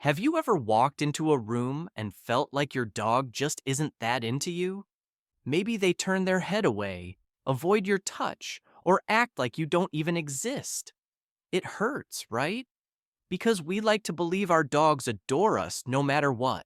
Have you ever walked into a room and felt like your dog just isn't that into you? Maybe they turn their head away, avoid your touch, or act like you don't even exist. It hurts, right? Because we like to believe our dogs adore us no matter what.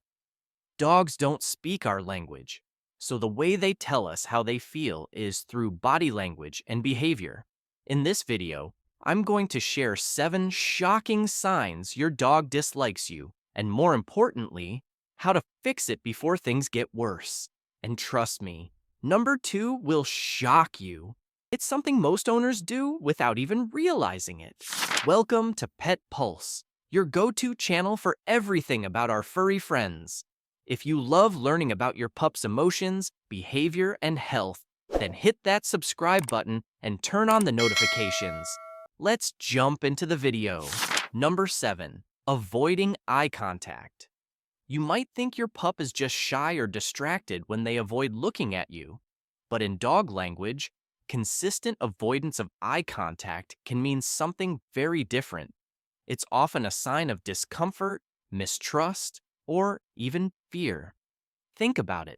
Dogs don't speak our language, so the way they tell us how they feel is through body language and behavior. In this video, I'm going to share 7 shocking signs your dog dislikes you, and more importantly, how to fix it before things get worse. And trust me, number 2 will shock you. It's something most owners do without even realizing it. Welcome to Pet Pulse, your go-to channel for everything about our furry friends. If you love learning about your pup's emotions, behavior, and health, then hit that subscribe button and turn on the notifications. Let's jump into the video. Number 7. Avoiding eye contact. You might think your pup is just shy or distracted when they avoid looking at you. But in dog language, consistent avoidance of eye contact can mean something very different. It's often a sign of discomfort, mistrust, or even fear. Think about it.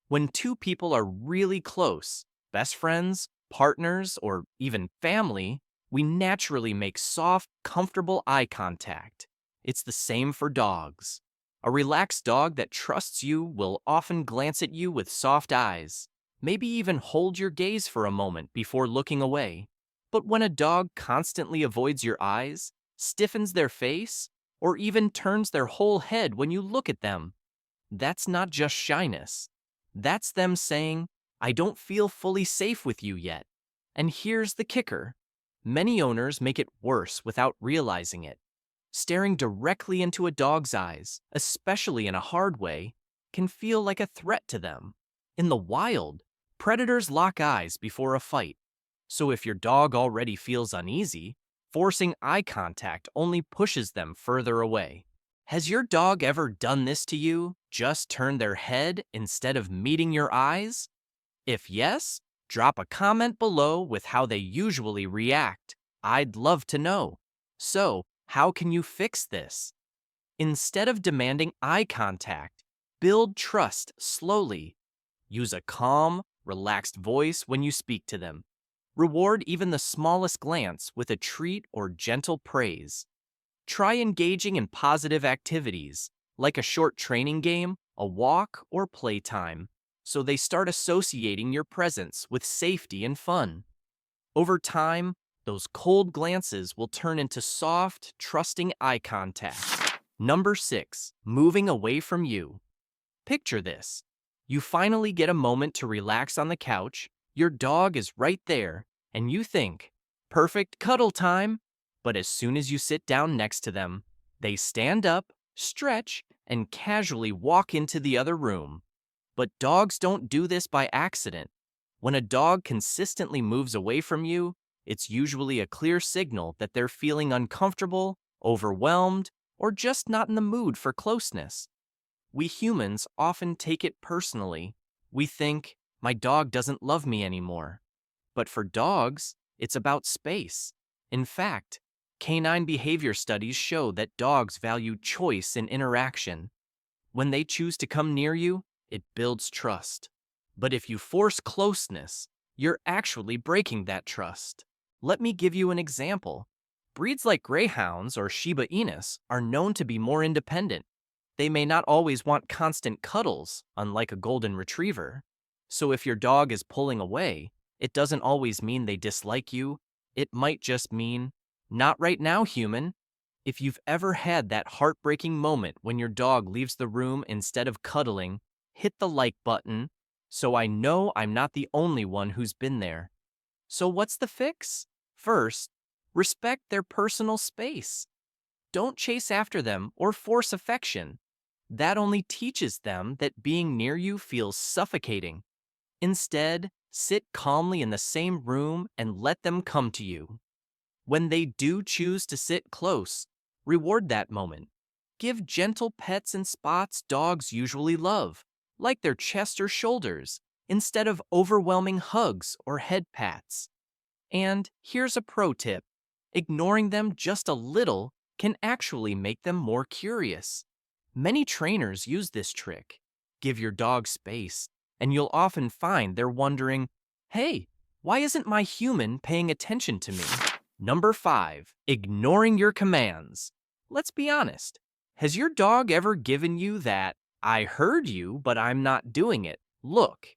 When two people are really close, best friends, partners, or even family, we naturally make soft, comfortable eye contact. It's the same for dogs. A relaxed dog that trusts you will often glance at you with soft eyes, maybe even hold your gaze for a moment before looking away. But when a dog constantly avoids your eyes, stiffens their face, or even turns their whole head when you look at them, that's not just shyness. That's them saying, I don't feel fully safe with you yet. And here's the kicker. Many owners make it worse without realizing it. Staring directly into a dog's eyes, especially in a hard way, can feel like a threat to them. In the wild, predators lock eyes before a fight. So if your dog already feels uneasy, forcing eye contact only pushes them further away. Has your dog ever done this to you? Just turn their head instead of meeting your eyes? If yes, drop a comment below with how they usually react. I'd love to know. So, how can you fix this? Instead of demanding eye contact, build trust slowly. Use a calm, relaxed voice when you speak to them. Reward even the smallest glance with a treat or gentle praise. Try engaging in positive activities, like a short training game, a walk, or playtime, so they start associating your presence with safety and fun. Over time, those cold glances will turn into soft, trusting eye contact. Number 6. Moving away from you. Picture this. You finally get a moment to relax on the couch, your dog is right there, and you think, perfect cuddle time. But as soon as you sit down next to them, they stand up, stretch, and casually walk into the other room. But dogs don't do this by accident. When a dog consistently moves away from you, it's usually a clear signal that they're feeling uncomfortable, overwhelmed, or just not in the mood for closeness. We humans often take it personally. We think, my dog doesn't love me anymore. But for dogs, it's about space. In fact, canine behavior studies show that dogs value choice in interaction. When they choose to come near you, it builds trust. But if you force closeness, you're actually breaking that trust. Let me give you an example. Breeds like Greyhounds or Shiba Inus are known to be more independent. They may not always want constant cuddles, unlike a golden retriever. So if your dog is pulling away, it doesn't always mean they dislike you. It might just mean, not right now, human. If you've ever had that heartbreaking moment when your dog leaves the room instead of cuddling, hit the like button, so I know I'm not the only one who's been there. So what's the fix? First, respect their personal space. Don't chase after them or force affection. That only teaches them that being near you feels suffocating. Instead, sit calmly in the same room and let them come to you. When they do choose to sit close, reward that moment. Give gentle pets and spots dogs usually love, like their chest or shoulders, instead of overwhelming hugs or head pats. And here's a pro tip. Ignoring them just a little can actually make them more curious. Many trainers use this trick. Give your dog space, and you'll often find they're wondering, hey, why isn't my human paying attention to me? Number 5, ignoring your commands. Let's be honest. Has your dog ever given you that, I heard you, but I'm not doing it, look?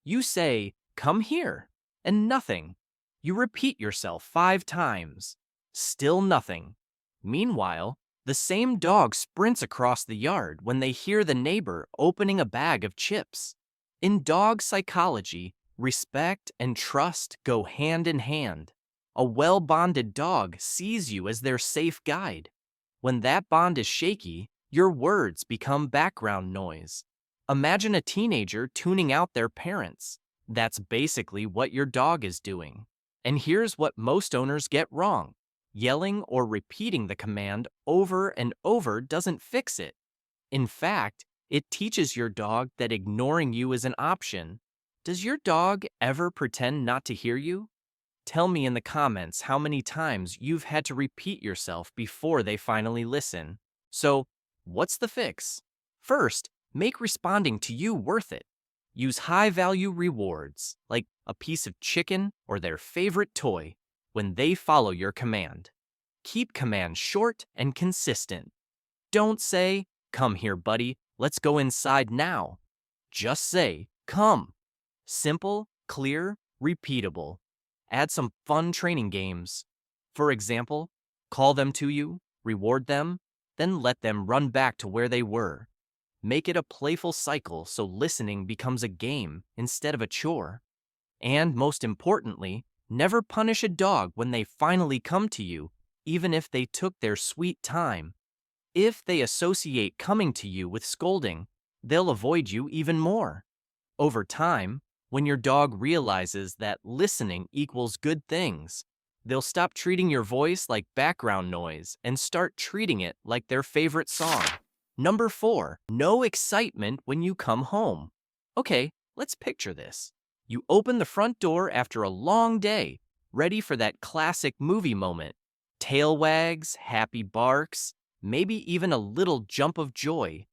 You say, come here, and nothing. You repeat yourself 5 times. Still nothing. Meanwhile, the same dog sprints across the yard when they hear the neighbor opening a bag of chips. In dog psychology, respect and trust go hand in hand. A well-bonded dog sees you as their safe guide. When that bond is shaky, your words become background noise. Imagine a teenager tuning out their parents. That's basically what your dog is doing. And here's what most owners get wrong. Yelling or repeating the command over and over doesn't fix it. In fact, it teaches your dog that ignoring you is an option. Does your dog ever pretend not to hear you? Tell me in the comments how many times you've had to repeat yourself before they finally listen. So, what's the fix? First, make responding to you worth it. Use high-value rewards, like a piece of chicken or their favorite toy, when they follow your command. Keep commands short and consistent. Don't say, come here, buddy, let's go inside now. Just say, come. Simple, clear, repeatable. Add some fun training games. For example, call them to you, reward them, then let them run back to where they were. Make it a playful cycle so listening becomes a game instead of a chore. And most importantly, never punish a dog when they finally come to you, even if they took their sweet time. If they associate coming to you with scolding, they'll avoid you even more. Over time, when your dog realizes that listening equals good things, they'll stop treating your voice like background noise and start treating it like their favorite song. Number 4, no excitement when you come home. Okay, let's picture this. You open the front door after a long day, ready for that classic movie moment. Tail wags, happy barks, maybe even a little jump of joy.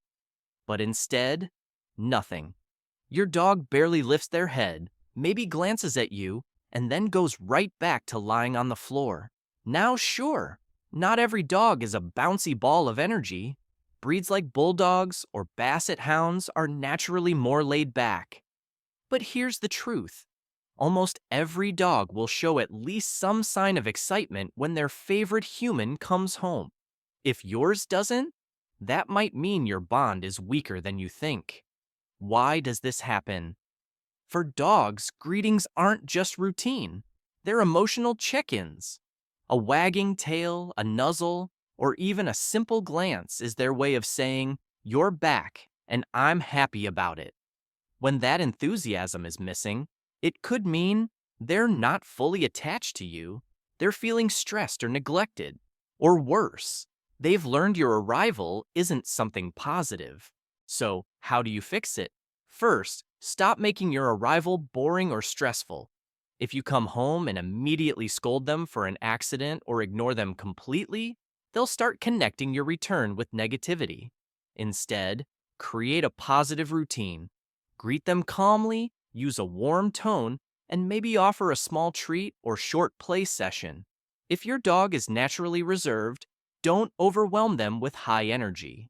But instead, nothing. Your dog barely lifts their head, maybe glances at you, and then goes right back to lying on the floor. Now sure, not every dog is a bouncy ball of energy. Breeds like bulldogs or basset hounds are naturally more laid back. But here's the truth. Almost every dog will show at least some sign of excitement when their favorite human comes home. If yours doesn't, that might mean your bond is weaker than you think. Why does this happen? For dogs, greetings aren't just routine. They're emotional check-ins. A wagging tail, a nuzzle, or even a simple glance is their way of saying, you're back, and I'm happy about it. When that enthusiasm is missing, it could mean they're not fully attached to you. They're feeling stressed or neglected. Or worse, they've learned your arrival isn't something positive. So, how do you fix it? First, stop making your arrival boring or stressful. If you come home and immediately scold them for an accident or ignore them completely, they'll start connecting your return with negativity. Instead, create a positive routine. Greet them calmly, use a warm tone, and maybe offer a small treat or short play session. If your dog is naturally reserved, don't overwhelm them with high energy.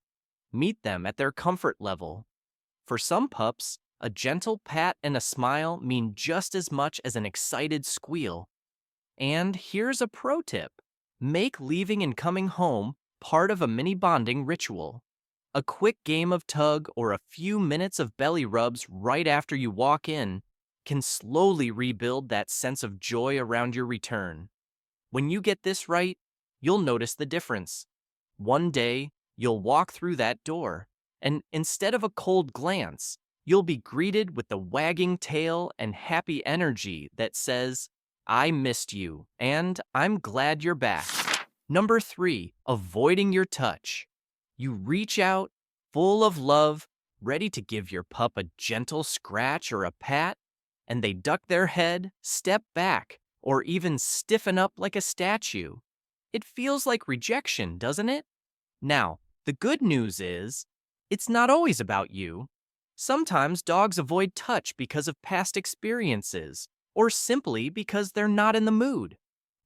Meet them at their comfort level. For some pups, a gentle pat and a smile mean just as much as an excited squeal. And here's a pro tip. Make leaving and coming home part of a mini bonding ritual. A quick game of tug or a few minutes of belly rubs right after you walk in can slowly rebuild that sense of joy around your return. When you get this right, you'll notice the difference. One day, you'll walk through that door, and instead of a cold glance, you'll be greeted with the wagging tail and happy energy that says, I missed you, and I'm glad you're back. Number 3, avoiding your touch. You reach out, full of love, ready to give your pup a gentle scratch or a pat, and they duck their head, step back, or even stiffen up like a statue. It feels like rejection, doesn't it? Now, the good news is, it's not always about you. Sometimes dogs avoid touch because of past experiences, or simply because they're not in the mood.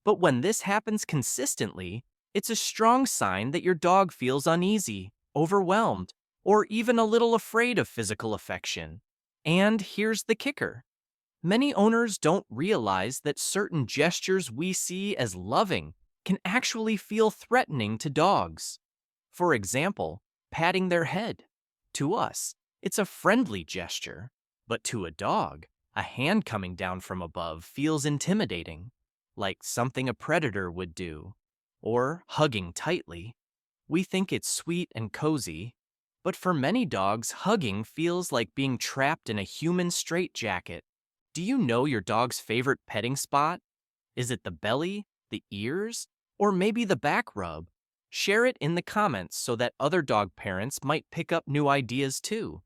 But when this happens consistently, it's a strong sign that your dog feels uneasy, overwhelmed, or even a little afraid of physical affection. And here's the kicker. Many owners don't realize that certain gestures we see as loving can actually feel threatening to dogs. For example, patting their head. To us, it's a friendly gesture, but to a dog, a hand coming down from above feels intimidating, like something a predator would do. Or hugging tightly. We think it's sweet and cozy, but for many dogs, hugging feels like being trapped in a human straitjacket. Do you know your dog's favorite petting spot? Is it the belly, the ears, or maybe the back rub? Share it in the comments so that other dog parents might pick up new ideas too.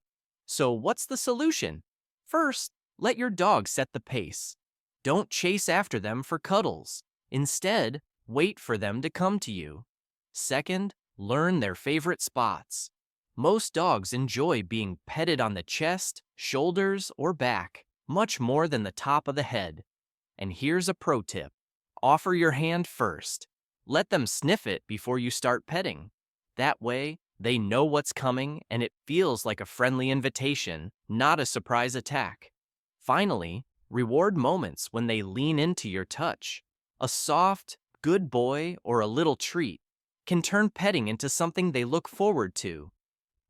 So, what's the solution? First, let your dog set the pace. Don't chase after them for cuddles. Instead, wait for them to come to you. Second, learn their favorite spots. Most dogs enjoy being petted on the chest, shoulders, or back, much more than the top of the head. And here's a pro tip. Offer your hand first. Let them sniff it before you start petting. That way, they know what's coming and it feels like a friendly invitation, not a surprise attack. Finally, reward moments when they lean into your touch. A soft, good boy, or a little treat can turn petting into something they look forward to.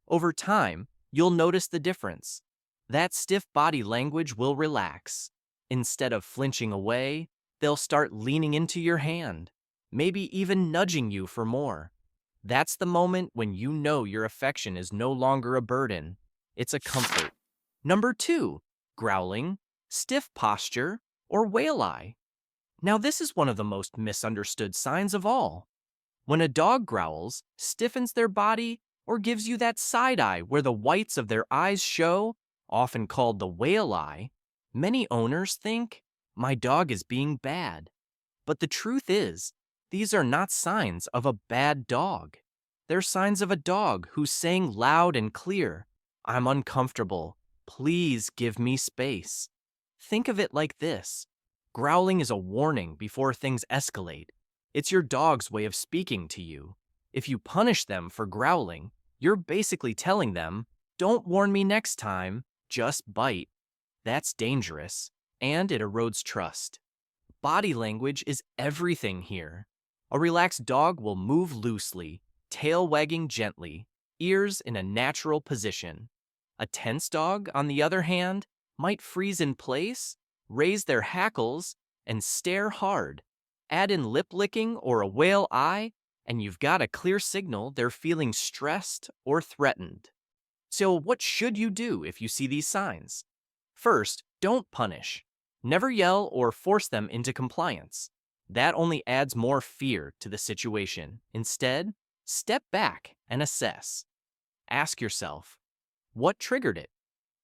Over time, you'll notice the difference. That stiff body language will relax. Instead of flinching away, they'll start leaning into your hand, maybe even nudging you for more. That's the moment when you know your affection is no longer a burden. It's a comfort. Number 2, growling, stiff posture, or whale eye. Now this is one of the most misunderstood signs of all. When a dog growls, stiffens their body, or gives you that side eye where the whites of their eyes show, often called the whale eye, many owners think, my dog is being bad. But the truth is, these are not signs of a bad dog. They're signs of a dog who's saying loud and clear, I'm uncomfortable. Please give me space. Think of it like this. Growling is a warning before things escalate. It's your dog's way of speaking to you. If you punish them for growling, you're basically telling them, don't warn me next time, just bite. That's dangerous, and it erodes trust. Body language is everything here. A relaxed dog will move loosely, tail wagging gently, ears in a natural position. A tense dog, on the other hand, might freeze in place, raise their hackles, and stare hard. Add in lip licking or a whale eye, and you've got a clear signal they're feeling stressed or threatened. So what should you do if you see these signs? First, don't punish. Never yell or force them into compliance. That only adds more fear to the situation. Instead, step back and assess. Ask yourself, what triggered it?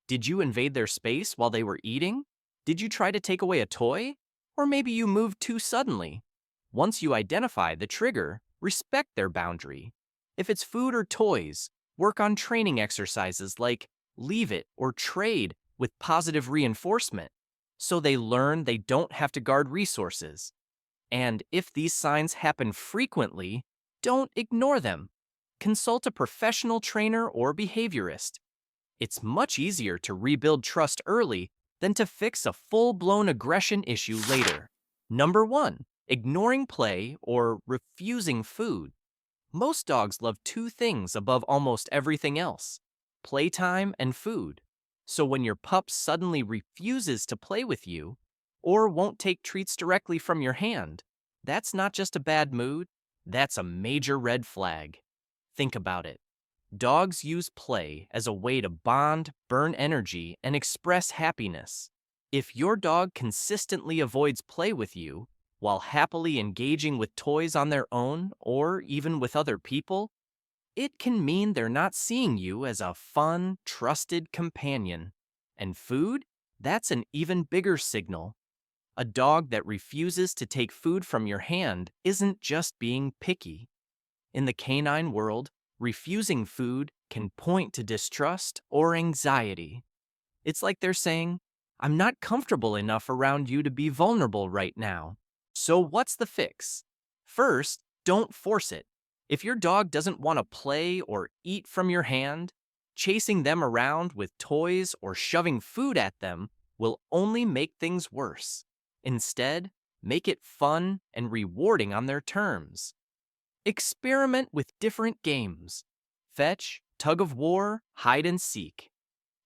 Did you invade their space while they were eating? Did you try to take away a toy? Or maybe you moved too suddenly? Once you identify the trigger, respect their boundary. If it's food or toys, work on training exercises like leave it or trade with positive reinforcement, so they learn they don't have to guard resources. And if these signs happen frequently, don't ignore them. Consult a professional trainer or behaviorist. It's much easier to rebuild trust early than to fix a full-blown aggression issue later. Number 1, ignoring play or refusing food. Most dogs love two things above almost everything else: playtime and food. So when your pup suddenly refuses to play with you, or won't take treats directly from your hand, that's not just a bad mood, that's a major red flag. Think about it. Dogs use play as a way to bond, burn energy, and express happiness. If your dog consistently avoids play with you, while happily engaging with toys on their own or even with other people, it can mean they're not seeing you as a fun, trusted companion. And food? That's an even bigger signal. A dog that refuses to take food from your hand isn't just being picky. In the canine world, refusing food can point to distrust or anxiety. It's like they're saying, I'm not comfortable enough around you to be vulnerable right now. So what's the fix? First, don't force it. If your dog doesn't want to play or eat from your hand, chasing them around with toys or shoving food at them will only make things worse. Instead, make it fun and rewarding on their terms. Experiment with different games. Fetch, tug of war, hide and seek.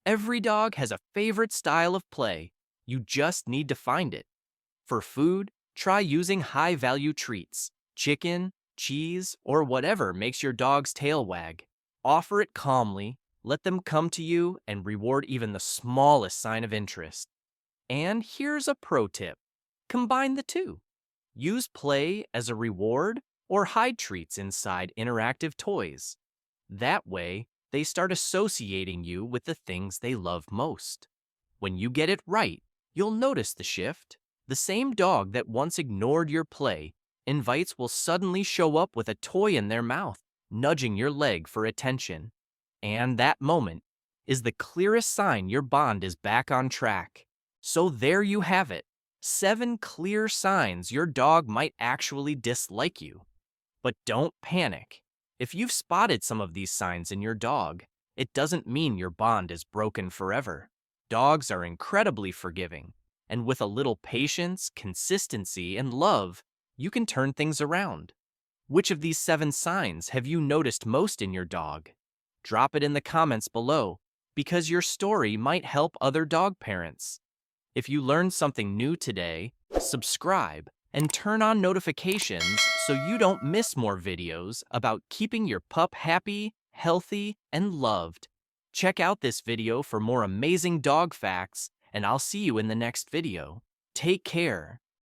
Every dog has a favorite style of play. You just need to find it. For food, try using high-value treats, chicken, cheese, or whatever makes your dog's tail wag. Offer it calmly, let them come to you, and reward even the smallest sign of interest. And here's a pro tip. Combine the two. Use play as a reward or hide treats inside interactive toys. That way, they start associating you with the things they love most. When you get it right, you'll notice the shift. The same dog that once ignored your play invites will suddenly show up with a toy in their mouth, nudging your leg for attention. And that moment is the clearest sign your bond is back on track. So there you have it. 7 clear signs your dog might actually dislike you. But don't panic. If you've spotted some of these signs in your dog, it doesn't mean your bond is broken forever. Dogs are incredibly forgiving, and with a little patience, consistency, and love, you can turn things around. Which of these 7 signs have you noticed most in your dog? Drop it in the comments below, because your story might help other dog parents. If you learned something new today, subscribe and turn on notifications so you don't miss more videos about keeping your pup happy, healthy, and loved. Check out this video for more amazing dog facts, and I'll see you in the next video. Take care.